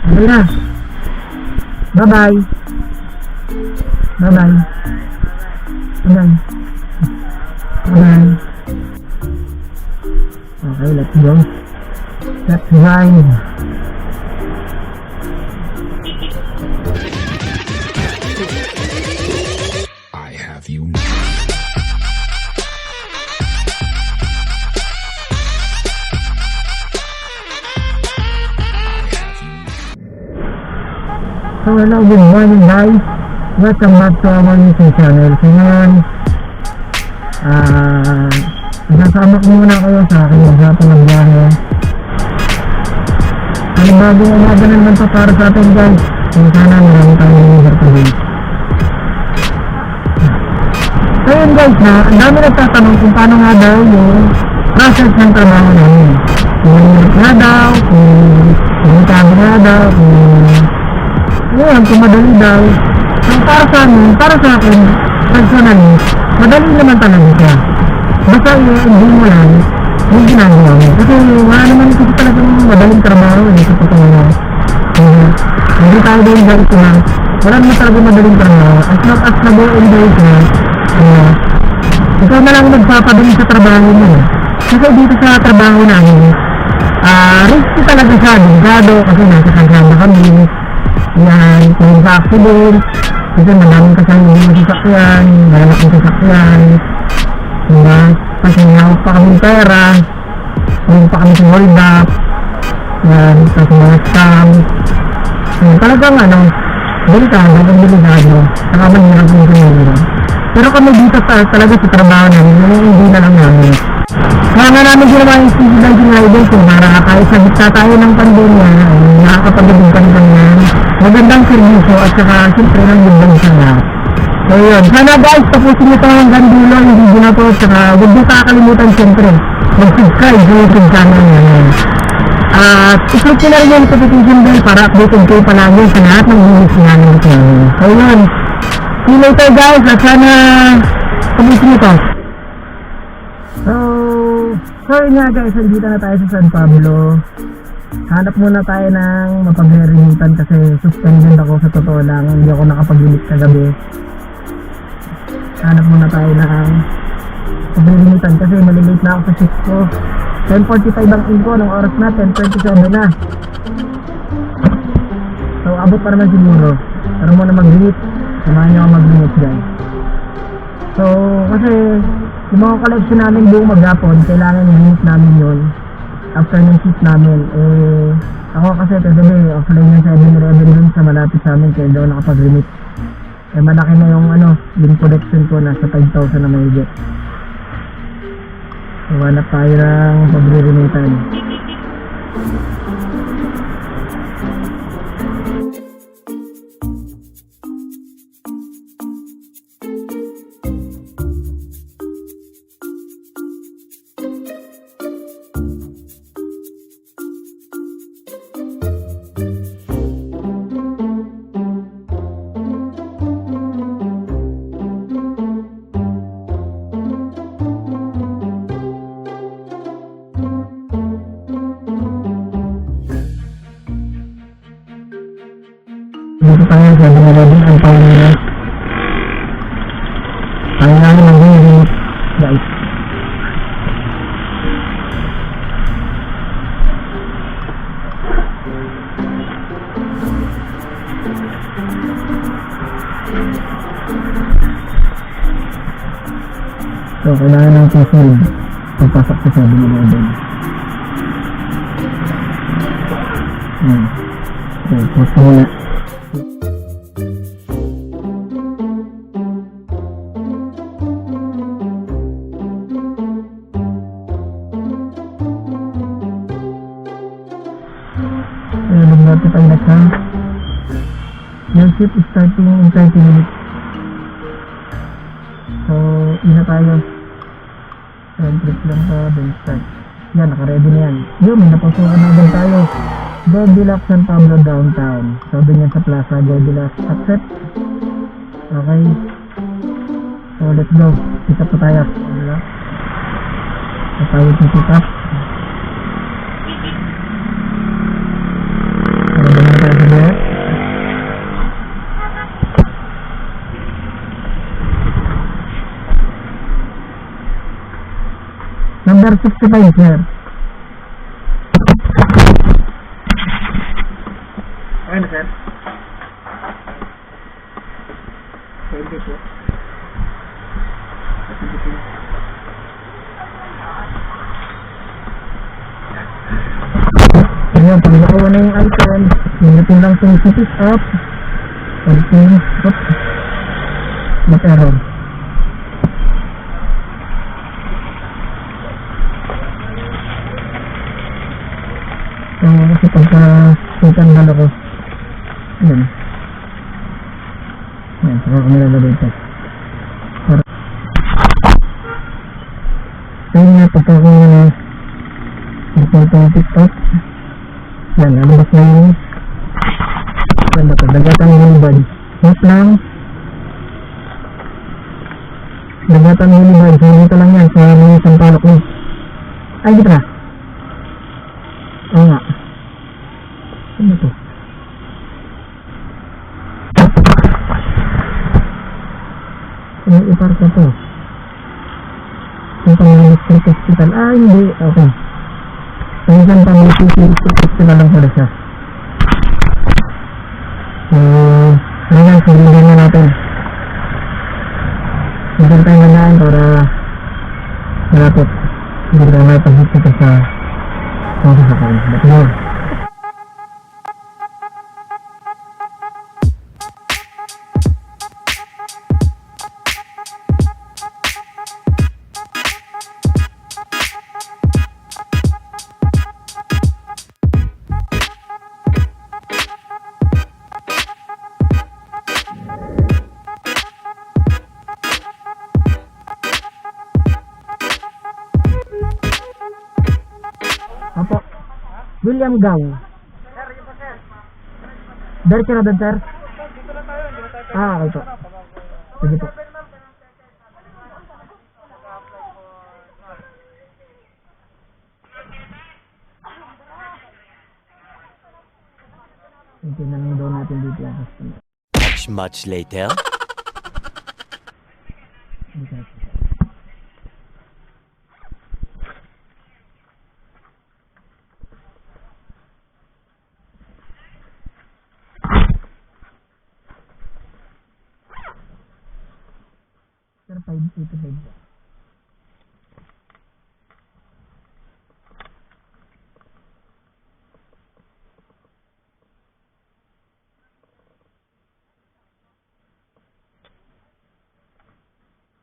Okay na. Bye-bye. Bye-bye. Bye-bye. Bye-bye. Okay, let's go. Let's ride. I have you. So hello, good morning guys. Welcome back to our YouTube channel. So ngayon, nasasama ko muna kayo sa aking maghapon ng biyahe. Ang bagong umaga na naman pa para sa atin guys. Kung sana marami tayong user today. So yun guys, ang dami nagtatanong kung paano nga daw yung process ng trabaho namin. Kung nga daw, kung tabi nga daw, kung madali daw. So para sa amin, para sa akin, personally, madali naman talaga siya. Basta hindi mo lang yung ginagawa mo. Kasi wala naman kasi talagang madaling trabaho sa totoo na. Hindi tayo din guys na wala naman talaga madaling trabaho. As long as nag-enjoy ka, ikaw na lang nagpapadali sa trabaho mo. Kasi dito sa trabaho namin, risky talaga siya, delikado kasi nasa kalsada kami. Yan, kung sa accident, kasi maraming kasama yung sasakyan, malalaking sasakyan, diba? Kasi hawak pa kami pera, hindi pa kami hold up, yan, kasi mga scam. Talagang delikado, saka mahirap yung sinira. Pero kami dito talaga sa trabaho namin, hindi na lang namin. Kaya nga namin ginawa yung speed diving riding kung para kahit sa gitna tayo ng pandemya, nakakapagabing ka naman yan. Magandang servisyo at saka siyempre ng gandang sa lahat. So yun, sana guys, tapusin nyo ito hanggang dulo yung video na po. At saka huwag nyo kakalimutan siyempre mag-subscribe sa YouTube channel namin. At i-click nyo na rin yung notification bell para updated kayo palagi sa lahat ng videos namin ito. So yun, see you later guys at sana tapusin nyo ito. So, sorry nga guys, nandito na tayo sa San Pablo. Hanap muna tayo ng mapag-remitan kasi suspended ako sa totoo lang. Hindi ako nakapag-limit kagabi. Hanap muna tayo ng mapag-remitan kasi malilate na ako sa shift ko. 10:45 ang info, anong oras na? 10:27 na. So, abot pa naman siguro. Pero muna mag-limit. Samahan nyo ako mag-limit guys. So, kasi yung mga collection namin buong maghapon, kailangan i-limit namin yun after ng shift namin. Ako kasi kagabi offline yung 7-Eleven dun sa malapit sa amin kaya daw nakapag-remit. Malaki na yung link collection ko, nasa 5,000 na mahigit. So hanap tayo ng pag-remitan. Dito tayo sa Binalabing ang Paulina. Tayo namin mag-remit guys. So kailangan ng susunod pagpasok sa 7-Eleven. So post ko muna. Notify na siya. Your shift is starting in 30 minutes. So, ina tayo. Trip lang sa then start. Yan, naka-ready na yan. Yun, may napasukan na din tayo. Goldilocks San Pablo Downtown. Sabi niya sa plaza, Goldilocks accept. Okay. So, let's go. Pick up pa tayo. So, tayo pick up. Sir, 65, sir. Okay na, sir? Pwede po. Ayan, pag nakuha na yung item, minutin lang itong sit up. Okay, oops. Mag-error. Kasi pagka-sitan dala ko. Ayan. Ayan, saka ko nilalagay ito. Ayan nga, pagka-kuha na itong TikTok. Yan, nalabas na yung ganda to, dagatan yung unibad. Hit lang. Dagatan yung unibad. So, dito lang yan sa mga sampalok mo. Ay, dito na. Oo nga. Ano to? Ano ipark na to? Yung pang-electric hospital. Ah, hindi. Okay. Minsan pang-electric na lang pala siya. Ngayon, sulihin na natin. Minsan tayo mandaan para malapit. Hindi tayo may pag-hit sa sasakyan. But no. Apo, William Gao. Diretso na doon, sir? Ah, okay po. Sige po. Hindi na lang daw natin dito yung customer. Much later. Okay. Sir, 585 ba?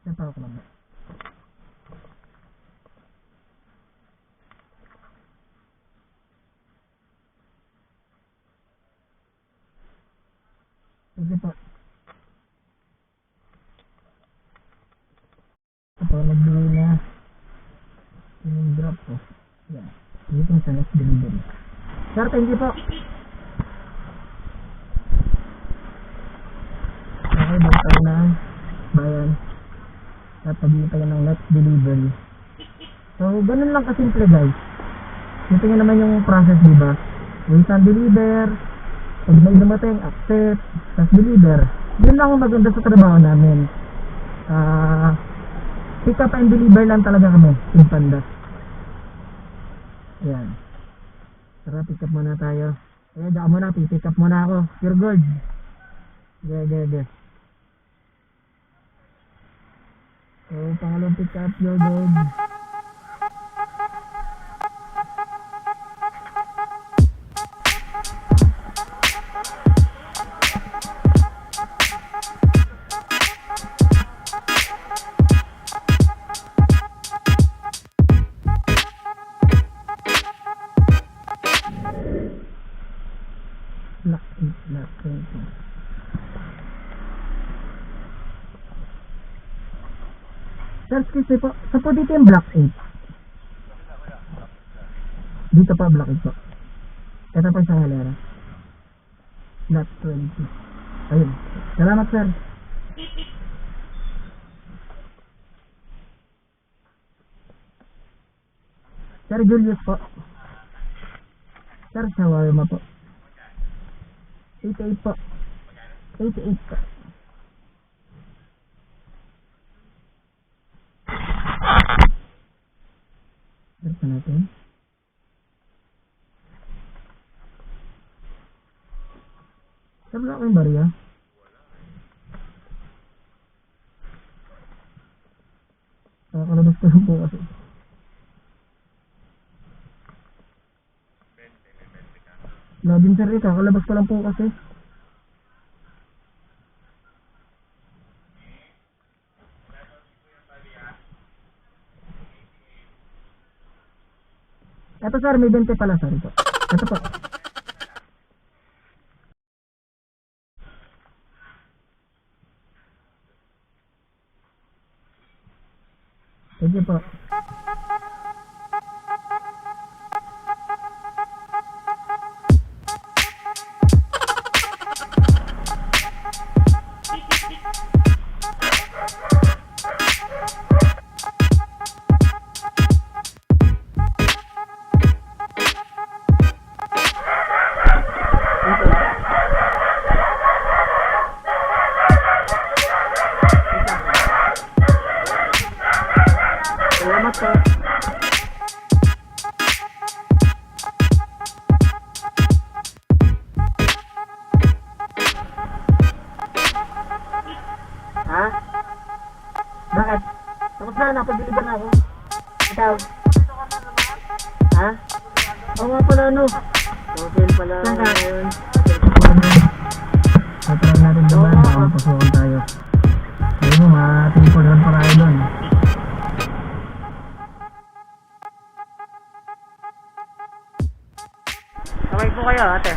Sir, parang ko lang ba? Sige po. Ito, nagbigay na yung drop ko. Yan. Dito sa next delivery. Sir, thank you po. Okay, balik tayo na bayan. At pag-ibig tayo ng next delivery. So, ganun lang kasimple, guys. Dito nyo naman yung process, diba? Wait and deliver. Pag may dumating, accept. Tapos deliver. Yun lang ang maganda sa trabaho namin. Pick up and deliver lang talaga kami, Team Panda. Ayan. Tara, pick up muna tayo. Ayan, dyan muna, pick up muna ako. Pure gold. Ge. So, pangalawang pick up, pure gold. Black 20. Sir, excuse me po. Saan po dito yung Black 8? Dito pa Black 8 po. Ito pa sa halera. Black 20. Ayun. Salamat, sir. Sir Julius po. Sir, shawarma po. 88 po. 88 po. Buksan natin. Sabi na akong barya. Nakakalabas ko lang po kasi. Labing sir ito, kakalabas ko lang po kasi. Ito sir, may 20 pala sir ito. Ito po. Thank you po. Salamat po. Ha? Bakit? Tapos na, napag-deliver na ako. Ikaw? Ha? Oo nga pala, ano? Hotel pala ngayon. Tatry natin naman, baka mapasukan tayo. Sabi mo, matingin ko naman para tayo doon. Kamay po kayo, ate.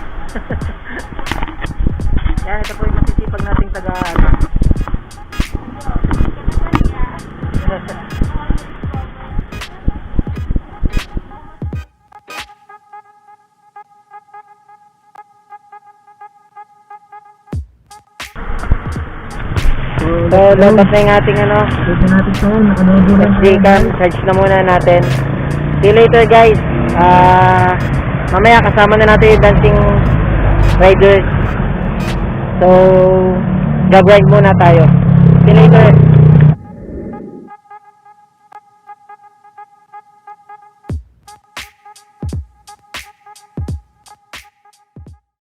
Yan, ito po yung masisipag nating taga-ano. So, dapat na yung ating ano, Dito natin ito, nakalogo lang. SD cam, charge na muna natin. See you later guys. Mamaya kasama na natin yung dancing riders. So, gag-ride muna tayo. See you later.